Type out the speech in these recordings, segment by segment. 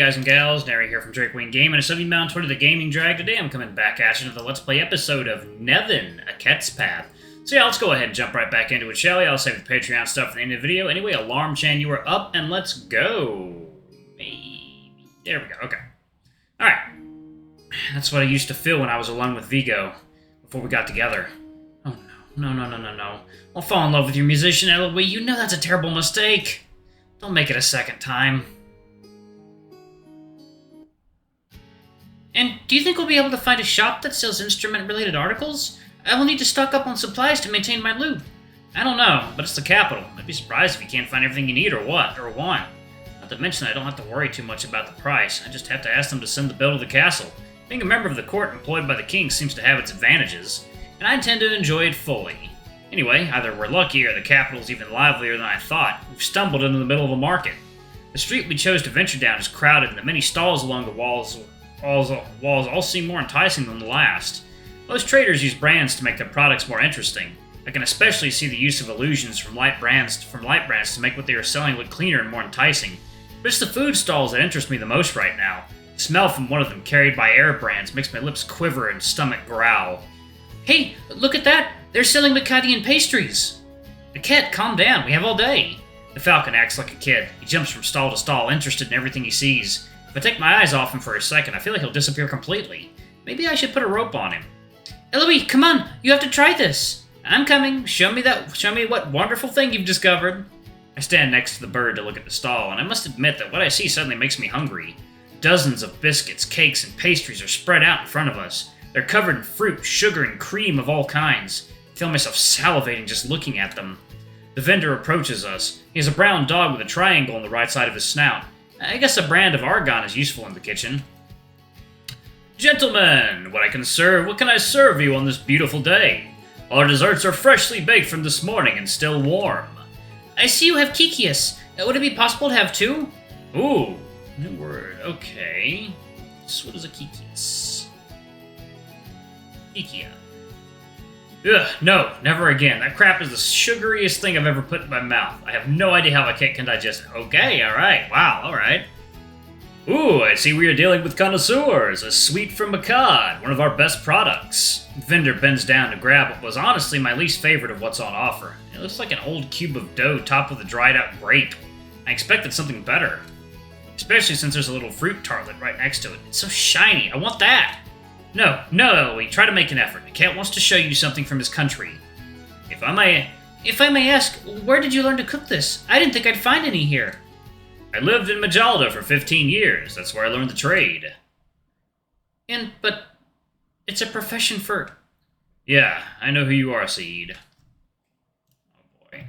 guys and gals? Nary here from Drakewing Game, and a 70 Mount Toward the Gaming Drag. Today I'm coming back at you with a Let's Play episode of NeveN, A Ket's Path. So yeah, let's go ahead and jump right back into it, shall we? I'll save the Patreon stuff for the end of the video. Anyway, Alarm Chan, you are up, and let's go. Maybe. There we go, okay. Alright. That's what I used to feel when I was alone with Vigo, before we got together. Oh no, no. I'll fall in love with your musician, Eloise. You know that's a terrible mistake. Don't make it a second time. And do you think we'll be able to find a shop that sells instrument-related articles? I will need to stock up on supplies to maintain my loot. I don't know, but it's the capital. I'd be surprised if you can't find everything you need or want. Not to mention I don't have to worry too much about the price. I just have to ask them to send the bill to the castle. Being a member of the court employed by the king seems to have its advantages, and I intend to enjoy it fully. Anyway, either we're lucky or the capital's even livelier than I thought. We've stumbled into the middle of a market. The street we chose to venture down is crowded, and the many stalls along the walls all seem more enticing than the last. Most traders use brands to make their products more interesting. I can especially see the use of illusions from light brands to make what they are selling look cleaner and more enticing. But it's the food stalls that interest me the most right now. The smell from one of them, carried by air brands, makes my lips quiver and stomach growl. Hey, look at that! They're selling Macadian pastries! The cat, calm down, we have all day. The falcon acts like a kid. He jumps from stall to stall, interested in everything he sees. If I take my eyes off him for a second, I feel like he'll disappear completely. Maybe I should put a rope on him. Eloise, come on! You have to try this! I'm coming. Show me what wonderful thing you've discovered. I stand next to the bird to look at the stall, and I must admit that what I see suddenly makes me hungry. Dozens of biscuits, cakes, and pastries are spread out in front of us. They're covered in fruit, sugar, and cream of all kinds. I feel myself salivating just looking at them. The vendor approaches us. He has a brown dog with a triangle on the right side of his snout. I guess a brand of argon is useful in the kitchen. Gentlemen, what can I serve you on this beautiful day? Our desserts are freshly baked from this morning and still warm. I see you have kikias. Would it be possible to have two? Ooh, new word. Okay. So what is a kikias? Kikia. Ugh, no, never again. That crap is the sugariest thing I've ever put in my mouth. I have no idea how my cat can digest it. Okay, alright. Wow, alright. Ooh, I see we are dealing with connoisseurs. A sweet from Macad, one of our best products. The vendor bends down to grab what was honestly my least favorite of what's on offer. It looks like an old cube of dough topped with a dried out grape. I expected something better. Especially since there's a little fruit tartlet right next to it. It's so shiny. I want that. No, Eloise, try to make an effort. The cat wants to show you something from his country. If I may ask, where did you learn to cook this? I didn't think I'd find any here. I lived in Majalda for 15 years. That's where I learned the trade. But it's a profession for... Yeah, I know who you are, Saeed. Oh boy.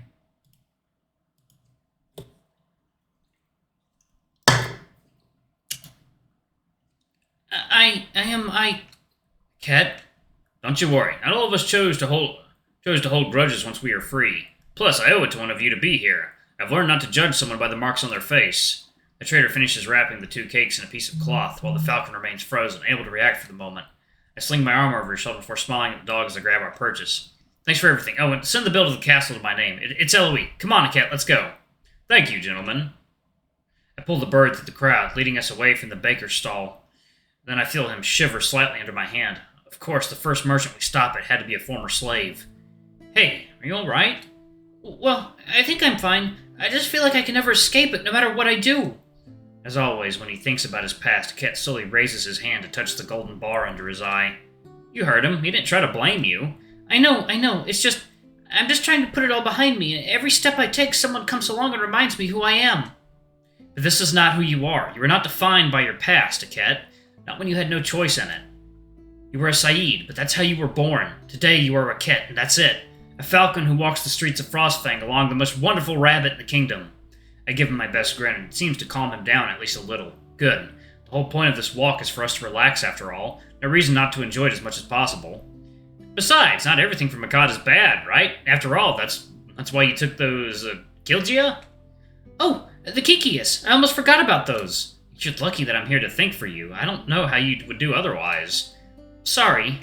Cat, don't you worry. Not all of us chose to hold grudges once we are free. Plus, I owe it to one of you to be here. I've learned not to judge someone by the marks on their face. The trader finishes wrapping the two cakes in a piece of cloth, while the falcon remains frozen, able to react for the moment. I sling my arm over his shoulder before smiling at the dog as I grab our purchase. Thanks for everything. Oh, and send the bill to the castle to my name. It's Eloise. Come on, cat, let's go. Thank you, gentlemen. I pull the bird through the crowd, leading us away from the baker's stall. Then I feel him shiver slightly under my hand. Of course, the first merchant we stop at had to be a former slave. Hey, are you alright? Well, I think I'm fine. I just feel like I can never escape it, no matter what I do. As always, when he thinks about his past, Cat slowly raises his hand to touch the golden bar under his eye. You heard him. He didn't try to blame you. I know. It's just... I'm just trying to put it all behind me, and every step I take, someone comes along and reminds me who I am. But this is not who you are. You are not defined by your past, Cat. Not when you had no choice in it. You were a Saeed, but that's how you were born. Today you are a Ket, and that's it. A falcon who walks the streets of Frostfang along the most wonderful rabbit in the kingdom. I give him my best grin, and it seems to calm him down at least a little. Good. The whole point of this walk is for us to relax after all. No reason not to enjoy it as much as possible. Besides, not everything from Macad is bad, right? After all, that's why you took those, Kilgia? Oh, the Kikias. I almost forgot about those. You're lucky that I'm here to think for you. I don't know how you would do otherwise. Sorry.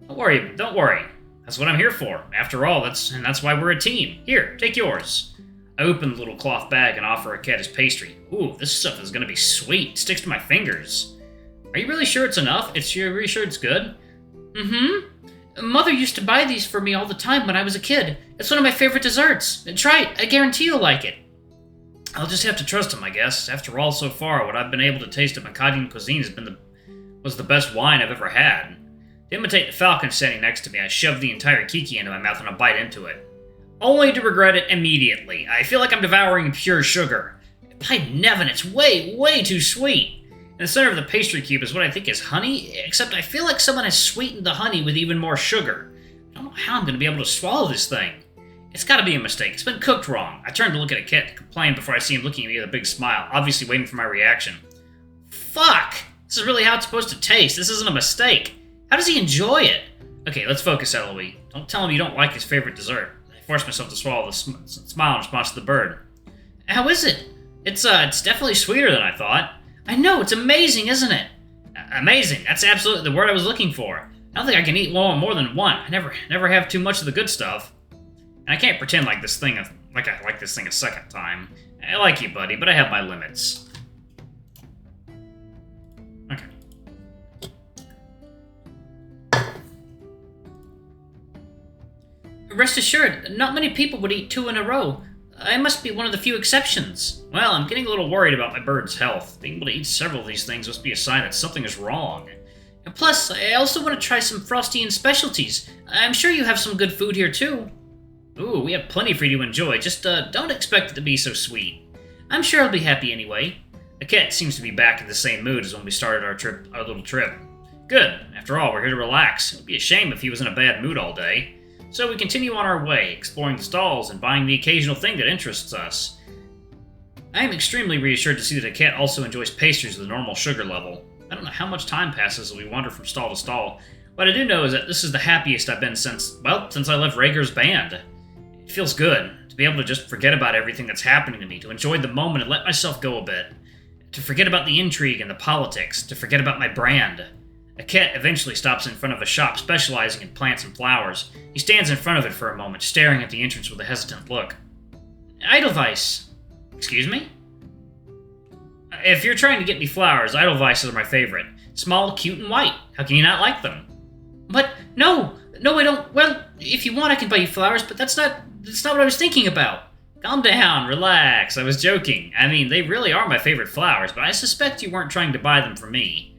Don't worry. That's what I'm here for. After all, that's why we're a team. Here, take yours. I open the little cloth bag and offer a cat his pastry. Ooh, this stuff is gonna be sweet. It sticks to my fingers. Are you really sure it's enough? You're really sure it's good? Mm-hmm. Mother used to buy these for me all the time when I was a kid. It's one of my favorite desserts. Try it. I guarantee you'll like it. I'll just have to trust him, I guess. After all, so far, what I've been able to taste of Akkadian cuisine was the best wine I've ever had. To imitate the falcon standing next to me, I shoved the entire kiki into my mouth and I bite into it. Only to regret it immediately. I feel like I'm devouring pure sugar. By NeveN, it's way, way too sweet. In the center of the pastry cube is what I think is honey, except I feel like someone has sweetened the honey with even more sugar. I don't know how I'm going to be able to swallow this thing. It's got to be a mistake. It's been cooked wrong. I turn to look at a cat to complain before I see him looking at me with a big smile, obviously waiting for my reaction. Fuck! This is really how it's supposed to taste. This isn't a mistake. How does he enjoy it? Okay, let's focus, Eloise. Don't tell him you don't like his favorite dessert. I force myself to swallow the smile in response to the bird. How is it? It's definitely sweeter than I thought. I know, it's amazing, isn't it? Amazing. That's absolutely the word I was looking for. I don't think I can eat more than one. I never have too much of the good stuff. And I can't pretend like I like this thing a second time. I like you, buddy, but I have my limits. Okay. Rest assured, not many people would eat 2 in a row. I must be one of the few exceptions. Well, I'm getting a little worried about my bird's health. Being able to eat several of these things must be a sign that something is wrong. And plus, I also want to try some Frosty specialties. I'm sure you have some good food here, too. Ooh, we have plenty for you to enjoy. Just don't expect it to be so sweet. I'm sure I'll be happy anyway. The cat seems to be back in the same mood as when we started our little trip. Good. After all, we're here to relax. It would be a shame if he was in a bad mood all day. So we continue on our way, exploring the stalls and buying the occasional thing that interests us. I am extremely reassured to see that the cat also enjoys pastries with a normal sugar level. I don't know how much time passes as we wander from stall to stall. What I do know is that this is the happiest I've been since I left Rhaegar's band. It feels good to be able to just forget about everything that's happening to me, to enjoy the moment and let myself go a bit. To forget about the intrigue and the politics, to forget about my brand. A cat eventually stops in front of a shop specializing in plants and flowers. He stands in front of it for a moment, staring at the entrance with a hesitant look. Edelweiss. Excuse me? If you're trying to get me flowers, Edelweisses are my favorite. Small, cute, and white. How can you not like them? But, no, I don't. Well, if you want, I can buy you flowers, but that's not what I was thinking about. Calm down, relax, I was joking. I mean, they really are my favorite flowers, but I suspect you weren't trying to buy them for me.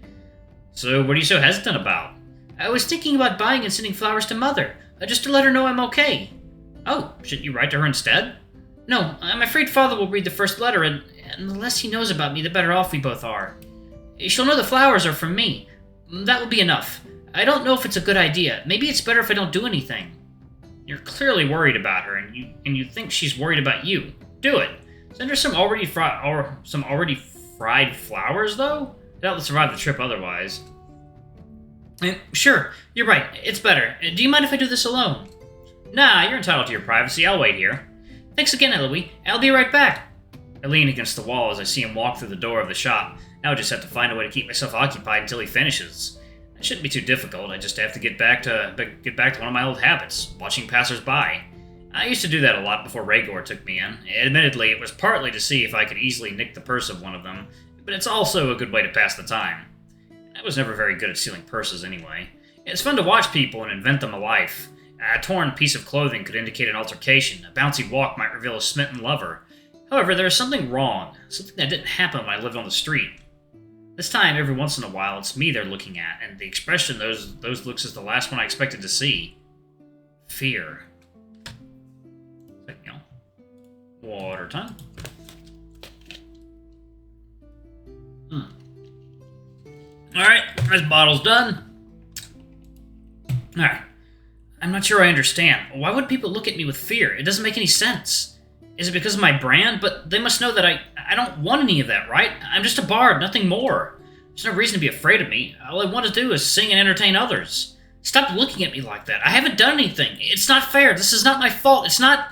So, what are you so hesitant about? I was thinking about buying and sending flowers to Mother, just to let her know I'm okay. Oh, shouldn't you write to her instead? No, I'm afraid Father will read the first letter, and the less he knows about me, the better off we both are. She'll know the flowers are from me. That will be enough. I don't know if it's a good idea. Maybe it's better if I don't do anything. You're clearly worried about her, and you think she's worried about you. Do it. Send her some already fried flowers, though? That'll survive the trip otherwise. Sure, you're right. It's better. Do you mind if I do this alone? Nah, you're entitled to your privacy. I'll wait here. Thanks again, Eloise. I'll be right back. I lean against the wall as I see him walk through the door of the shop. Now I just have to find a way to keep myself occupied until he finishes. It shouldn't be too difficult. I just have to get back to one of my old habits, watching passers-by. I used to do that a lot before Rhaegar took me in. Admittedly, it was partly to see if I could easily nick the purse of one of them, but it's also a good way to pass the time. I was never very good at stealing purses anyway. It's fun to watch people and invent them a life. A torn piece of clothing could indicate an altercation. A bouncy walk might reveal a smitten lover. However, there is something wrong, something that didn't happen when I lived on the street. This time, every once in a while, it's me they're looking at, and the expression those looks is the last one I expected to see. Fear. Water time. Alright, this bottle's done. Alright. I'm not sure I understand. Why would people look at me with fear? It doesn't make any sense. Is it because of my brand? But they must know that I don't want any of that, right? I'm just a bard, nothing more. There's no reason to be afraid of me. All I want to do is sing and entertain others. Stop looking at me like that. I haven't done anything. It's not fair. This is not my fault. It's not...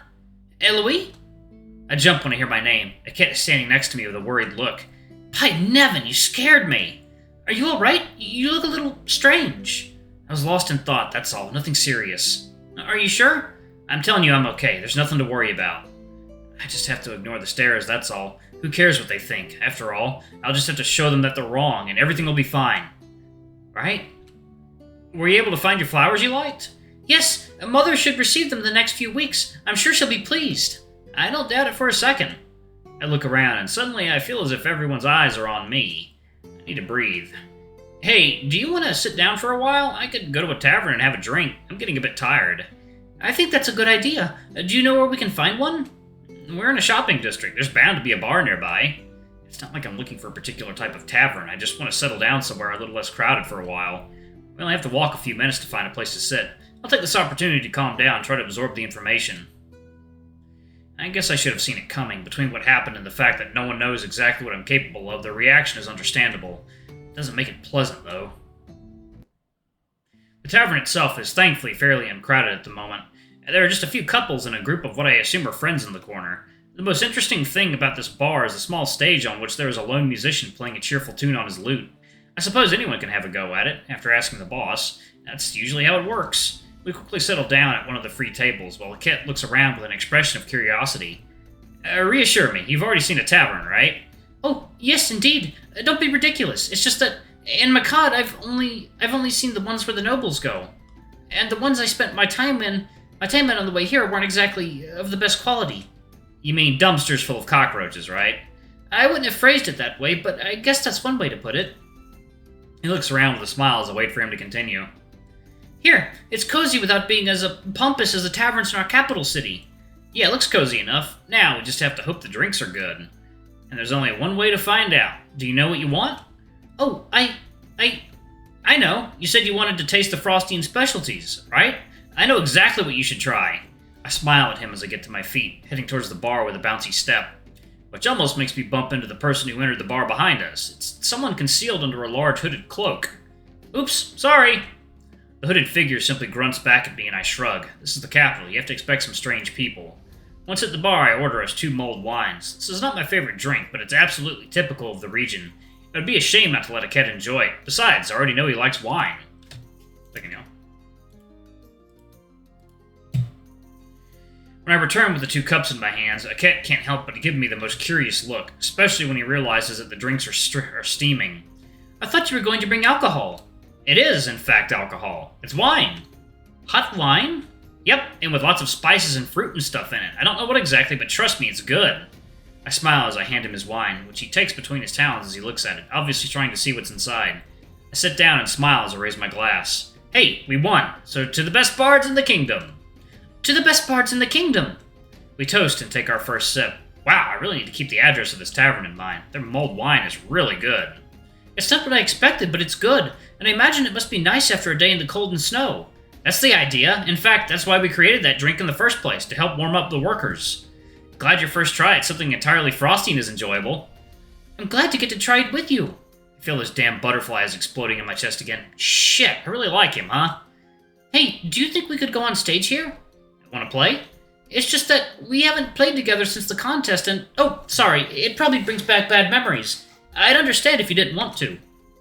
Eloise? I jump when I hear my name. A cat is standing next to me with a worried look. By NeveN, you scared me. Are you alright? You look a little strange. I was lost in thought, that's all. Nothing serious. Are you sure? I'm telling you I'm okay. There's nothing to worry about. I just have to ignore the stares, that's all. Who cares what they think? After all, I'll just have to show them that they're wrong, and everything will be fine. Right? Were you able to find your flowers you liked? Yes, Mother should receive them the next few weeks. I'm sure she'll be pleased. I don't doubt it for a second. I look around, and suddenly I feel as if everyone's eyes are on me. I need to breathe. Hey, do you want to sit down for a while? I could go to a tavern and have a drink. I'm getting a bit tired. I think that's a good idea. Do you know where we can find one? We're in a shopping district. There's bound to be a bar nearby. It's not like I'm looking for a particular type of tavern. I just want to settle down somewhere a little less crowded for a while. We only have to walk a few minutes to find a place to sit. I'll take this opportunity to calm down and try to absorb the information. I guess I should have seen it coming. Between what happened and the fact that no one knows exactly what I'm capable of, their reaction is understandable. It doesn't make it pleasant, though. The tavern itself is thankfully fairly uncrowded at the moment. There are just a few couples and a group of what I assume are friends in the corner. The most interesting thing about this bar is the small stage on which there is a lone musician playing a cheerful tune on his lute. I suppose anyone can have a go at it, after asking the boss. That's usually how it works. We quickly settle down at one of the free tables, while the cat looks around with an expression of curiosity. Reassure me, you've already seen a tavern, right? Oh, yes, indeed. Don't be ridiculous. It's just that in Makad, I've only seen the ones where the nobles go. And the ones I spent my time in on the way here weren't exactly of the best quality. You mean dumpsters full of cockroaches, right? I wouldn't have phrased it that way, but I guess that's one way to put it. He looks around with a smile as I wait for him to continue. Here, it's cozy without being as pompous as the taverns in our capital city. Yeah, it looks cozy enough. Now we just have to hope the drinks are good. And there's only one way to find out. Do you know what you want? Oh, I know. You said you wanted to taste the Frosty specialties, right? I know exactly what you should try. I smile at him as I get to my feet, heading towards the bar with a bouncy step, which almost makes me bump into the person who entered the bar behind us. It's someone concealed under a large hooded cloak. Oops, sorry. The hooded figure simply grunts back at me and I shrug. This is the capital, you have to expect some strange people. Once at the bar, I order us 2 mulled wines. This is not my favorite drink, but it's absolutely typical of the region. It would be a shame not to let a cat enjoy it. Besides, I already know he likes wine. When I return with the 2 cups in my hands, a cat can't help but give me the most curious look, especially when he realizes that the drinks are steaming. I thought you were going to bring alcohol. It is, in fact, alcohol. It's wine. Hot wine? Yep, and with lots of spices and fruit and stuff in it. I don't know what exactly, but trust me, it's good. I smile as I hand him his wine, which he takes between his talons as he looks at it, obviously trying to see what's inside. I sit down and smile as I raise my glass. Hey, we won, so to the best bards in the kingdom. To the best bards in the kingdom. We toast and take our first sip. Wow, I really need to keep the address of this tavern in mind. Their mulled wine is really good. It's not what I expected, but it's good, and I imagine it must be nice after a day in the cold and snow. That's the idea. In fact, that's why we created that drink in the first place, to help warm up the workers. Glad your first try at something entirely frosty is enjoyable. I'm glad to get to try it with you. I feel those damn butterflies exploding in my chest again. Shit, I really like him, huh? Hey, do you think we could go on stage here? Want to play? It's just that we haven't played together since the contest and... Oh, sorry, it probably brings back bad memories. I'd understand if you didn't want to.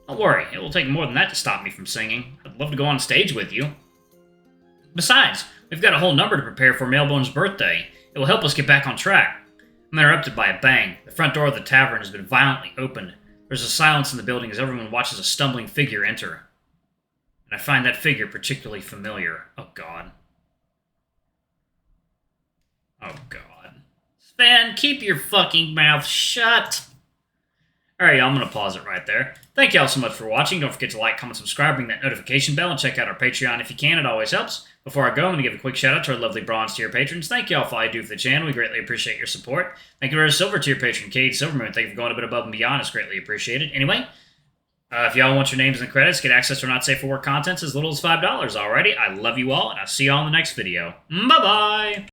Don't worry, it will take more than that to stop me from singing. I'd love to go on stage with you. Besides, we've got a whole number to prepare for Mailbone's birthday. It will help us get back on track. I'm interrupted by a bang. The front door of the tavern has been violently opened. There's a silence in the building as everyone watches a stumbling figure enter. And I find that figure particularly familiar. Oh, God. Oh, God. Sven, keep your fucking mouth shut. Alright, y'all, I'm going to pause it right there. Thank y'all so much for watching. Don't forget to like, comment, subscribe, ring that notification bell, and check out our Patreon if you can. It always helps. Before I go, I'm going to give a quick shout out to our lovely bronze tier patrons. Thank y'all for all you do for the channel. We greatly appreciate your support. Thank you to our silver tier patron, Cade Silvermoon. Thank you for going a bit above and beyond. It's greatly appreciated. Anyway, if y'all want your names and credits, get access to our Not Safe for Work contents as little as $5 already. I love you all, and I'll see y'all in the next video. Bye-bye!